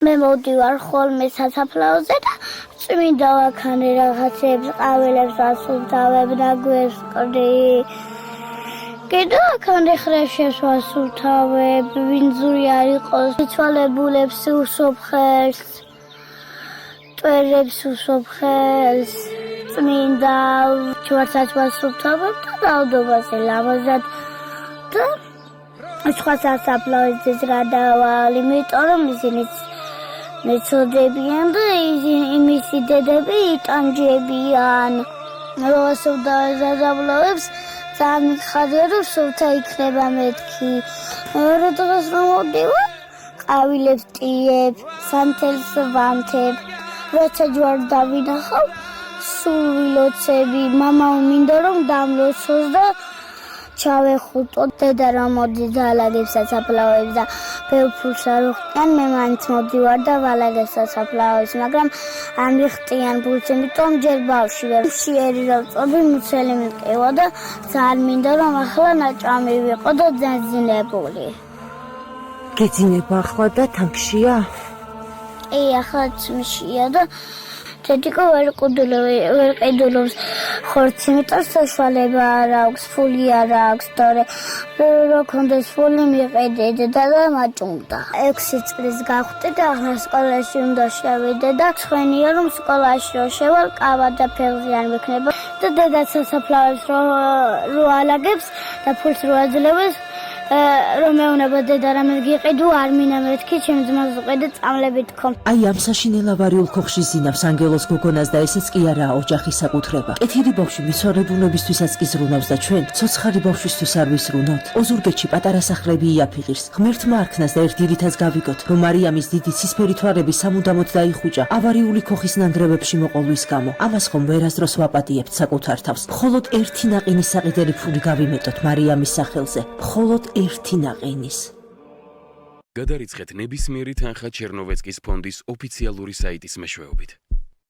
მე მოვდივარ ხოლმე სასაფლაოზე და წმინდა ვაქანი რაღაცებს, ყავილებს ვასუფთავებ, ნაგვებს ვკრდი. კიდევ აქამდე ხრეშებს ვასუფთავებ, ვინძური არ იყოს, მიცვალებულებს უსოფხელს, ტვერებს უსოფხელს, წმინდა ჯვარსაც ვასუფთავებ და დავდობაზე ლამაზად და სხვა სასაფლაოზეც გადავალ, იმიტომ რომ ისინიც მეწოდებიან და იმისი დედები იტანჯებიან. ვასუფთავებ სასაფლაოებს ძალიან მიხარია, რომ სუფთა იქნება მეთქი. მეორე დღეს რომ მოვდივარ, ყავილებს ტიებ, სანთელს ვანთებ. როცა ჯვარ დავინახავ, სულ ვილოცები, მამამ მინდა რომ დამლოცოს და ჩავეხუტო. დედა რომ მოდის ვალაგებს სასაფლაოებს და ბევრ ფულს არ უხდიან, მე მაინც მოვდივარ და ვალაგებ სასაფლაოებს, მაგრამ არ მიხტიან ფულს, იმიტომ ჯერ ბავშვი ვარ. მშიერი რომ წობი, მუცელი მიყევა და ძალიან მინდა რომ ახლა ნაჭამი ვიყო და დაძინებული. გეძინება ახლა და თამქშია? ახლა მშია და თეთიკო ვერ ყიდულობს ხორცი, იმიტომ საშუალება არ აქვს, ფული არ აქვს, თორე რო ქონდეს ფული მიყიდე და მაჭუნდა. 6 წლის გავხდი და ახლა სკოლაში უნდა შევიდე და ცხენია რომ სკოლაში რო შევალ, ყავა და ფეხზე არ მექნება და დედა სასაფლაოებს რო ალაგებს და ფულს რო აძლევს, რომ მეუნება დედა რამე გიყიდო, არ მინდა მეთქი, ჩემ ძმას უყიდე წამლებით ხომ. აი ამ საშინელ ავარიულ ქოხში ზინავს ანგელოს გოგონას და ესეც კი არაა ოჯახის საკუთრება. კეთილი ბავშვი მიცვალებულებისთვისაც კი ზრუნავს და ჩვენ ცოცხალი ბავშვისთვის არ ვისრუნავთ. ოზურგეთში პატარა სახლები იაფიღირს. ღმერთმა არქნას და ერთ დილითაც გავიგოთ, რომ მარიამის დიდი ცისფერი თვალები სამუდამოდ დაიხუჭა ავარიული ქოხის ნანგრევებში მოყოლვის გამო. ამას ხომ ვერასდროს ვაპატიებთ საკუთარ თავს. მხოლოდ ერთი ნაყინის საყიდელი ფული გავიმეტოთ მარიამის სახელზე. მხოლოდ ერთი ნაყინის. გადარიცხეთ ნებისმიერი თანხა ჩერნოვეცკის ფონდის ოფიციალური საიტის მეშვეობით.